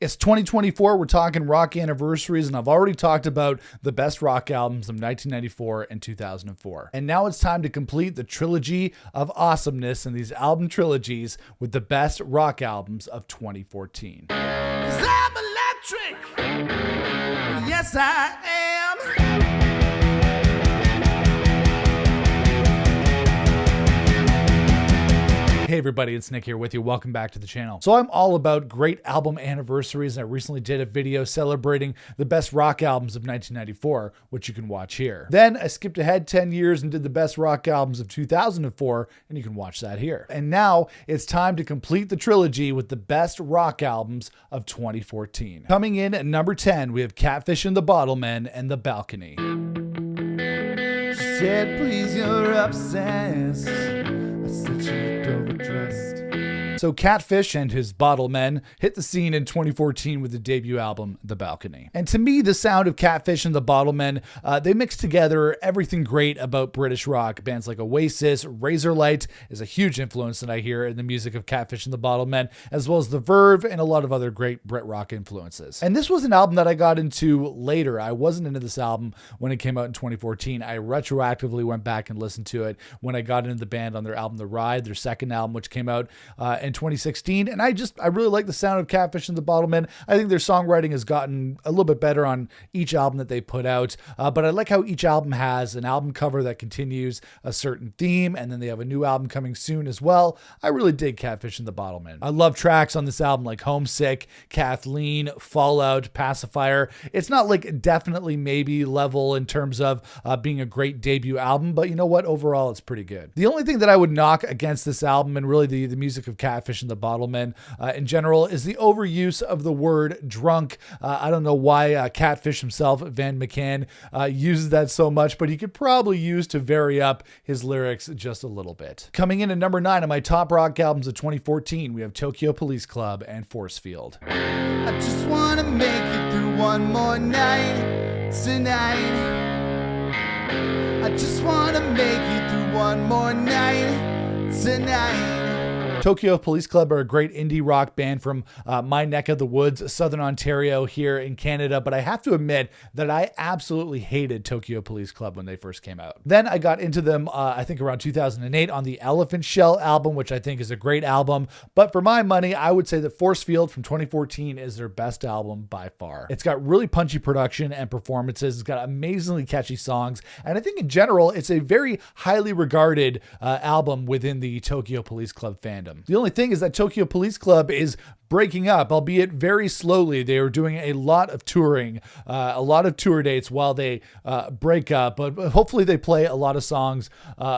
It's 2024, we're talking rock anniversaries, and I've already talked about the best rock albums of 1994 and 2004. And now it's time to complete the trilogy of awesomeness in these album trilogies with the best rock albums of 2014. 'Cause I'm electric, yes I am. Hey everybody, it's Nick here with you. Welcome back to the channel. So I'm all about great album anniversaries, and I recently did a video celebrating the best rock albums of 1994, which you can watch here. Then I skipped ahead 10 years and did the best rock albums of 2004, and you can watch that here. And now it's time to complete the trilogy with the best rock albums of 2014. Coming in at number 10, we have Catfish and the Bottlemen and The Balcony. She said, please, you're obsessed. I said she looked overdressed. So Catfish and his Bottlemen hit the scene in 2014 with the debut album, The Balcony. And to me, the sound of Catfish and the Bottlemen, they mix together everything great about British rock. Bands like Oasis, Razorlight is a huge influence that I hear in the music of Catfish and the Bottlemen, as well as The Verve and a lot of other great Brit rock influences. And this was an album that I got into later. I wasn't into this album when it came out in 2014. I retroactively went back and listened to it when I got into the band on their album, The Ride, their second album, which came out in 2016, and I really like the sound of Catfish and the Bottlemen. I think their songwriting has gotten a little bit better on each album that they put out, but I like how each album has an album cover that continues a certain theme, and then they have a new album coming soon as well. I really dig Catfish and the Bottlemen. I love tracks on this album like Homesick, Kathleen, Fallout, Pacifier. It's not like definitely maybe level in terms of being a great debut album, but you know what? Overall, it's pretty good. The only thing that I would knock against this album, and really the music of Catfish and the Bottlemen in general, is the overuse of the word drunk. I don't know why Catfish himself, Van McCann, uses that so much, but he could probably use to vary up his lyrics just a little bit. Coming in at number 9 on my top rock albums of 2014, we have Tokyo Police Club and Force Field. I just want to make it through one more night tonight. I just want to make it through one more night tonight. Tokyo Police Club are a great indie rock band from my neck of the woods, Southern Ontario here in Canada, but I have to admit that I absolutely hated Tokyo Police Club when they first came out. Then I got into them, I think around 2008 on the Elephant Shell album, which I think is a great album, but for my money, I would say that Force Field from 2014 is their best album by far. It's got really punchy production and performances, it's got amazingly catchy songs, and I think in general, it's a very highly regarded album within the Tokyo Police Club fandom. The only thing is that Tokyo Police Club is breaking up, albeit very slowly. They are doing a lot of touring, a lot of tour dates while they break up, but hopefully they play a lot of songs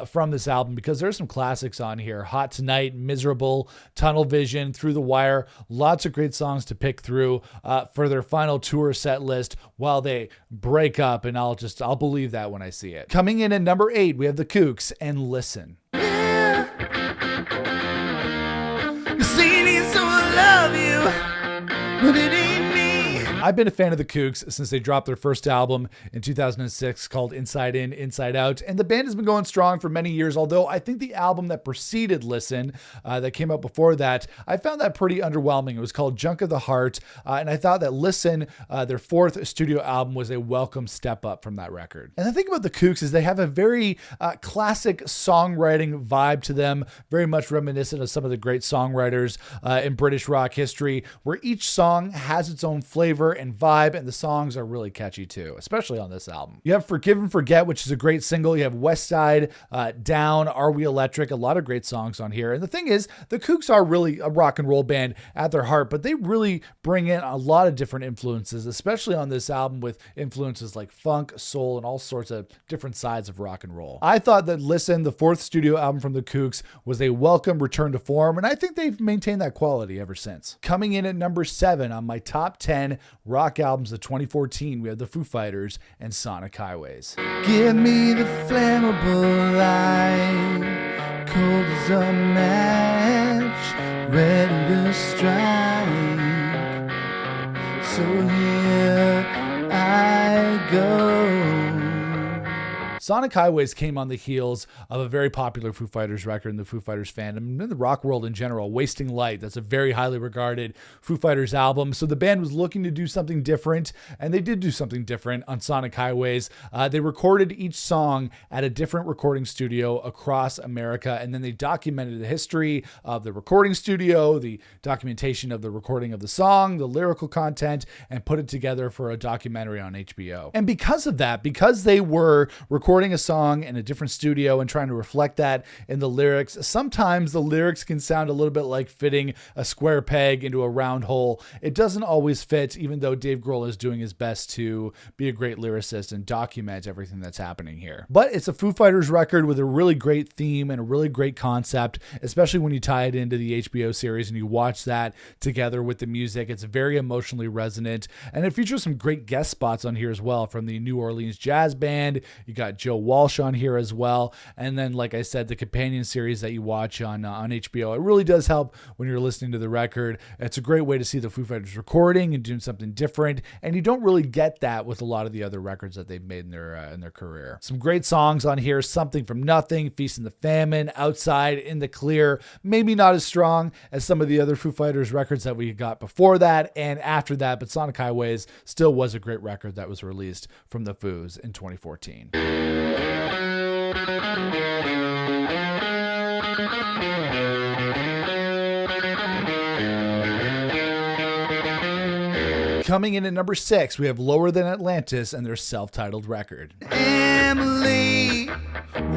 from this album because there's some classics on here. Hot Tonight, Miserable, Tunnel Vision, Through the Wire, lots of great songs to pick through for their final tour set list while they break up, and I'll believe that when I see it. Coming in at number 8, we have the Kooks and Listen. But it ain't me. I've been a fan of the Kooks since they dropped their first album in 2006 called Inside In, Inside Out, and the band has been going strong for many years, although I think the album that preceded Listen, that came out before that, I found that pretty underwhelming. It was called Junk of the Heart, and I thought that Listen, their fourth studio album, was a welcome step up from that record. And the thing about the Kooks is they have a very classic songwriting vibe to them, very much reminiscent of some of the great songwriters in British rock history, where each song has its own flavor and vibe, and the songs are really catchy too, especially on this album. You have Forgive and Forget, which is a great single. You have West Side, Down, Are We Electric, a lot of great songs on here. And the thing is, the Kooks are really a rock and roll band at their heart, but they really bring in a lot of different influences, especially on this album with influences like funk, soul, and all sorts of different sides of rock and roll. I thought that Listen, the fourth studio album from the Kooks, was a welcome return to form, and I think they've maintained that quality ever since. Coming in at number 7 on my top 10 rock albums of 2014, we have the Foo Fighters and Sonic Highways. Give me the flammable light, cold as a match, ready to strike. So here I go. Sonic Highways came on the heels of a very popular Foo Fighters record in the Foo Fighters fandom, and in the rock world in general, Wasting Light. That's a very highly regarded Foo Fighters album. So the band was looking to do something different, and they did do something different on Sonic Highways. They recorded each song at a different recording studio across America, and then they documented the history of the recording studio, the documentation of the recording of the song, the lyrical content, and put it together for a documentary on HBO. And because of that, because they were recording a song in a different studio and trying to reflect that in the lyrics, sometimes the lyrics can sound a little bit like fitting a square peg into a round hole. It doesn't always fit, even though Dave Grohl is doing his best to be a great lyricist and document everything that's happening here. But it's a Foo Fighters record with a really great theme and a really great concept, especially when you tie it into the HBO series and you watch that together with the music. It's very emotionally resonant, and it features some great guest spots on here as well from the New Orleans Jazz Band. You got Joe Walsh on here as well, and then, like I said, the companion series that you watch on HBO. It really does help when you're listening to the record. It's a great way to see the Foo Fighters recording and doing something different, and you don't really get that with a lot of the other records that they've made in their career. Some great songs on here: Something from Nothing, Feast in the Famine, Outside, In the Clear. Maybe not as strong as some of the other Foo Fighters records that we got before that and after that, but Sonic Highways still was a great record that was released from the Foos in 2014. Coming in at number 6, we have Lower Than Atlantis and their self-titled record. Emily,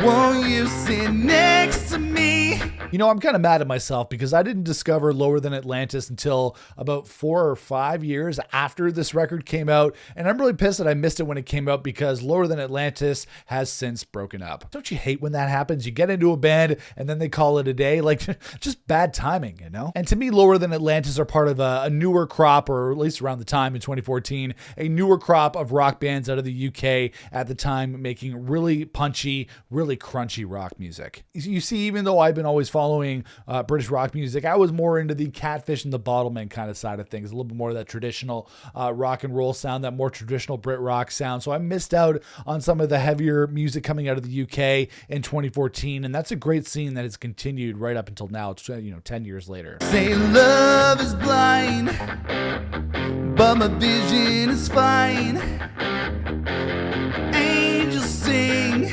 won't you sit next to me? You know, I'm kind of mad at myself because I didn't discover Lower Than Atlantis until about 4 or 5 years after this record came out, and I'm really pissed that I missed it when it came out because Lower Than Atlantis has since broken up. Don't you hate when that happens? You get into a band and then they call it a day? Like, just bad timing, you know? And to me, Lower Than Atlantis are part of a newer crop, or at least around the time in 2014, a newer crop of rock bands out of the UK at the time making really punchy, really crunchy rock music. You see, even though I've been always following British rock music, I was more into the Catfish and the Bottlemen kind of side of things, a little bit more of that traditional rock and roll sound, that more traditional Brit rock sound. So I missed out on some of the heavier music coming out of the UK in 2014, and that's a great scene that has continued right up until now, 10 years later. Say love is blind, but my vision is fine. Angels sing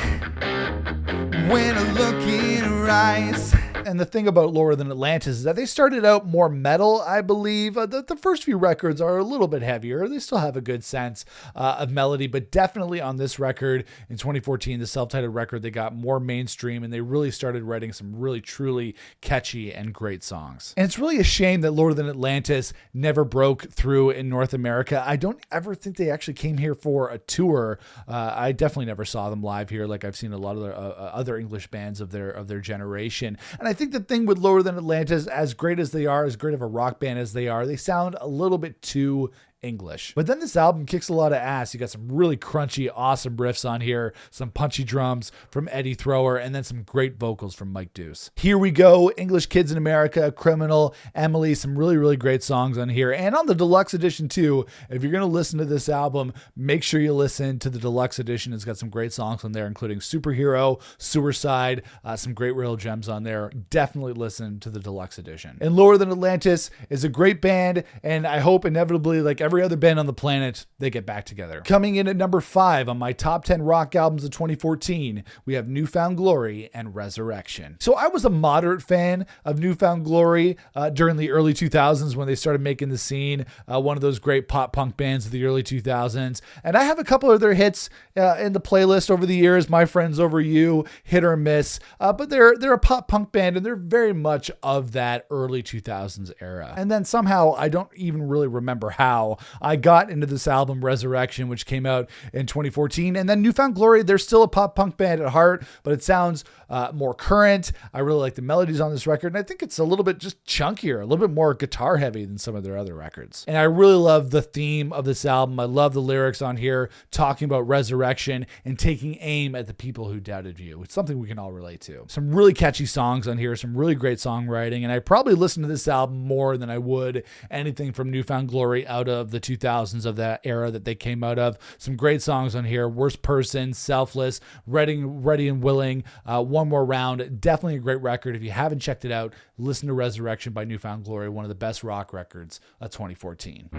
when I look in her eyes. And the thing about Lower Than Atlantis is that they started out more metal, I believe. The first few records are a little bit heavier. They still have a good sense of melody, but definitely on this record in 2014, the self-titled record, they got more mainstream and they really started writing some really truly catchy and great songs. And it's really a shame that Lower Than Atlantis never broke through in North America. I don't ever think they actually came here for a tour. I definitely never saw them live here like I've seen a lot of other English bands of their generation. And I think the thing with Lower Than Atlantis, as great as they are, as great of a rock band as they are, they sound a little bit too English. But then this album kicks a lot of ass. You got some really crunchy, awesome riffs on here, some punchy drums from Eddie Thrower, and then some great vocals from Mike Deuce. Here we go, English Kids in America, Criminal, Emily, some really, really great songs on here. And on the deluxe edition too, if you're going to listen to this album, make sure you listen to the deluxe edition. It's got some great songs on there, including Superhero, Suicide, some great real gems on there. Definitely listen to the deluxe edition. And Lower Than Atlantis is a great band, and I hope inevitably, like every other band on the planet, they get back together. Coming in at number 5 on my top 10 rock albums of 2014, we have New Found Glory and Resurrection. So I was a moderate fan of New Found Glory during the early 2000s when they started making the scene, one of those great pop punk bands of the early 2000s. And I have a couple of their hits in the playlist over the years, My Friends Over You, Hit or Miss, but they're a pop punk band and they're very much of that early 2000s era. And then somehow, I don't even really remember how, I got into this album Resurrection, which came out in 2014. And then New Found Glory, they're still a pop punk band at heart, but it sounds more current. I really like the melodies on this record, and I think it's a little bit just chunkier, a little bit more guitar heavy than some of their other records. And I really love the theme of this album. I love the lyrics on here talking about resurrection and taking aim at the people who doubted you. It's something we can all relate to. Some really catchy songs on here, some really great songwriting, and I probably listen to this album more than I would anything from New Found Glory out of of the 2000s, of that era that they came out of. Some great songs on here. Worst Person, Selfless, Ready and Willing, One More Round. Definitely a great record. If you haven't checked it out, listen to Resurrection by Newfound Glory, one of the best rock records of 2014.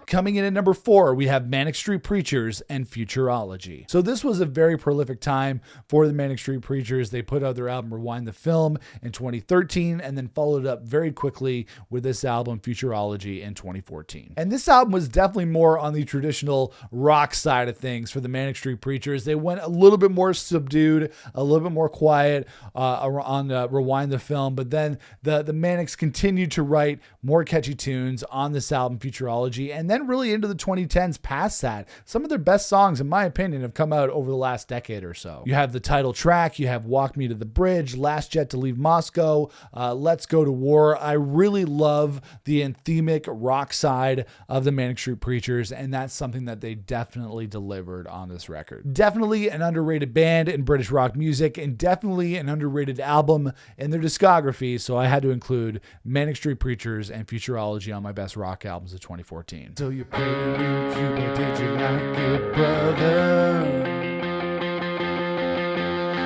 Coming in at number 4, we have Manic Street Preachers and Futurology. So this was a very prolific time for the Manic Street Preachers. They put out their album Rewind the Film in 2013 and then followed up very quickly with this album Futurology in 2014. And this album was definitely more on the traditional rock side of things for the Manic Street Preachers. They went a little bit more subdued, a little bit more quiet on Rewind the Film, but then the Manics continued to write more catchy tunes on this album Futurology, and then really into the 2010s past that. Some of their best songs, in my opinion, have come out over the last decade or so. You have the title track, you have Walk Me to the Bridge, Last Jet to Leave Moscow, Let's Go to War. I really love the anthemic rock side of the Manic Street Preachers, and that's something that they definitely delivered on this record. Definitely an underrated band in British rock music, and definitely an underrated album in their discography, so I had to include Manic Street Preachers and Futurology on my best rock albums of 2014. So you played in Cuba, did you like your brother?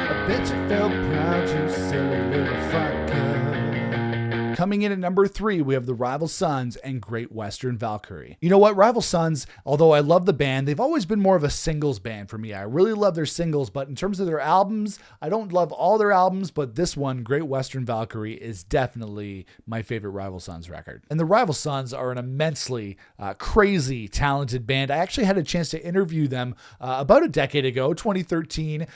I bet you felt proud, you silly little fucker. Coming in at number 3, we have the Rival Sons and Great Western Valkyrie. You know what? Rival Sons, although I love the band, they've always been more of a singles band for me. I really love their singles, but in terms of their albums, I don't love all their albums, but this one, Great Western Valkyrie, is definitely my favorite Rival Sons record. And the Rival Sons are an immensely crazy, talented band. I actually had a chance to interview them about a decade ago, 2013,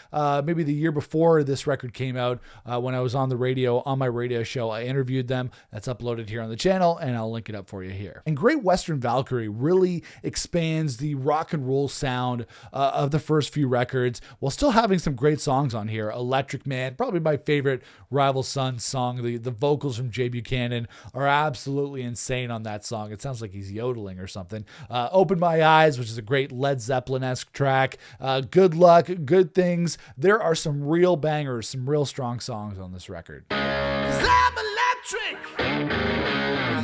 maybe the year before this record came out, when I was on the radio, on my radio show. I interviewed them. That's uploaded here on the channel, and I'll link it up for you here. And Great Western Valkyrie really expands the rock and roll sound of the first few records while still having some great songs on here. Electric Man, probably my favorite Rival Sons song. The vocals from Jay Buchanan are absolutely insane on that song. It sounds like he's yodeling or something. Open My Eyes, which is a great Led Zeppelin-esque track. Good Luck, Good Things. There are some real bangers, some real strong songs on this record.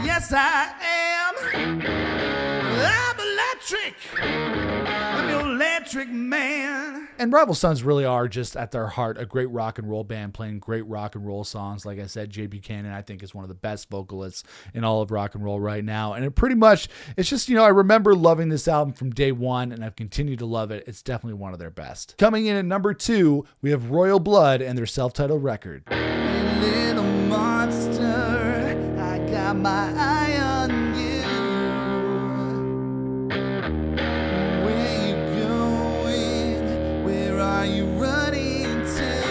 Yes, I am. I'm electric. I'm your electric man. And Rival Sons really are just at their heart a great rock and roll band playing great rock and roll songs. Like I said, Jay Buchanan, I think, is one of the best vocalists in all of rock and roll right now. And it's just, I remember loving this album from day one, and I've continued to love it. It's definitely one of their best. Coming in at number 2, we have Royal Blood and their self-titled record. Little monster, I got my eye on you. Where you going? Where are you running to?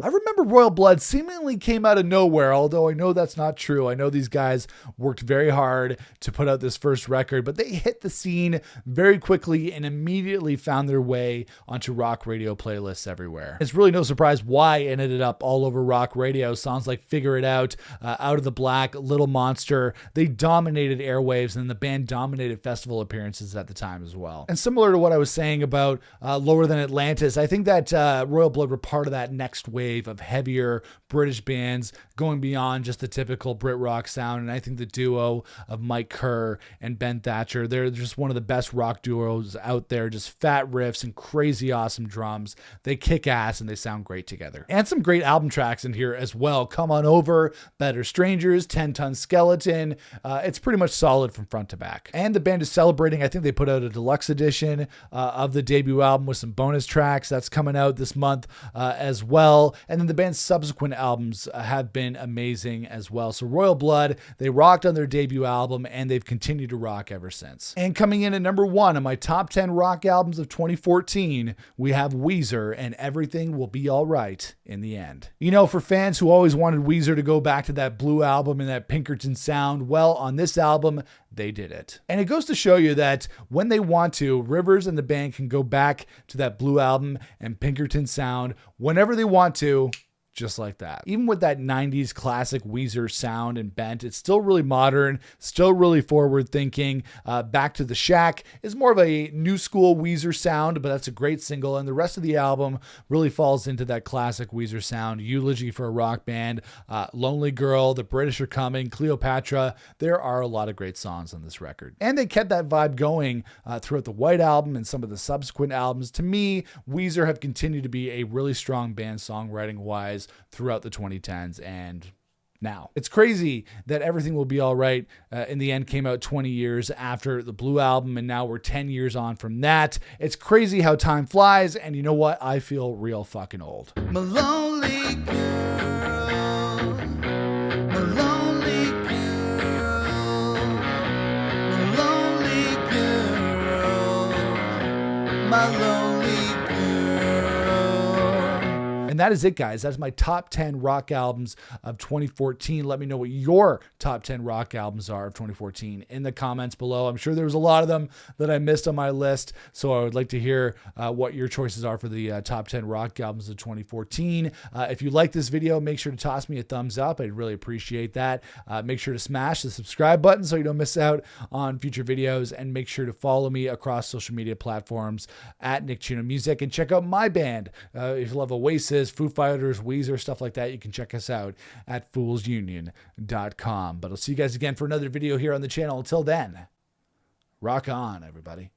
I remember Royal Blood seemingly came out of nowhere, although I know that's not true. I know these guys worked very hard to put out this first record, but they hit the scene very quickly and immediately found their way onto rock radio playlists everywhere. It's really no surprise why it ended up all over rock radio. Songs like Figure It Out, Out of the Black, Little Monster, they dominated airwaves, and the band dominated festival appearances at the time as well. And similar to what I was saying about Lower Than Atlantis, I think that Royal Blood were part of that next wave of heavier British bands going beyond just the typical Brit rock sound. And I think the duo of Mike Kerr and Ben Thatcher, they're just one of the best rock duos out there. Just fat riffs and crazy awesome drums. They kick ass and they sound great together. And some great album tracks in here as well. Come On Over, Better Strangers, 10 Ton Skeleton. It's pretty much solid from front to back. And the band is celebrating. I think they put out a deluxe edition of the debut album with some bonus tracks. That's coming out this month as well. And then the band's subsequent albums have been amazing as well. So Royal Blood, they rocked on their debut album, and they've continued to rock ever since. And coming in at number 1 on my top 10 rock albums of 2014, we have Weezer and Everything Will Be Alright in the End. For fans who always wanted Weezer to go back to that Blue album and that Pinkerton sound, well, on this album, they did it. And it goes to show you that when they want to, Rivers and the band can go back to that Blue album and Pinkerton sound whenever they want to, just like that. Even with that 90s classic Weezer sound and bent, it's still really modern, still really forward thinking. Back to the Shack is more of a new school Weezer sound, but that's a great single. And the rest of the album really falls into that classic Weezer sound. Eulogy for a Rock Band, Lonely Girl, The British Are Coming, Cleopatra. There are a lot of great songs on this record. And they kept that vibe going throughout the White Album and some of the subsequent albums. To me, Weezer have continued to be a really strong band songwriting wise throughout the 2010s and now. It's crazy that Everything Will Be All Right in the end came out 20 years after the Blue Album, and now we're 10 years on from that. It's crazy how time flies, and you know what? I feel real fucking old. My lonely girl, my lonely girl, my lonely girl, my lonely girl. And that is it, guys. That's my top 10 rock albums of 2014. Let me know what your top 10 rock albums are of 2014 in the comments below. I'm sure there was a lot of them that I missed on my list, so I would like to hear what your choices are for the top 10 rock albums of 2014. If you like this video, make sure to toss me a thumbs up. I'd really appreciate that. Make sure to smash the subscribe button so you don't miss out on future videos, and make sure to follow me across social media platforms at Nick Chino Music, and check out my band. If you love Oasis, Foo Fighters, Weezer, stuff like that, you can check us out at foolsunion.com. But I'll see you guys again for another video here on the channel. Until then, rock on, everybody.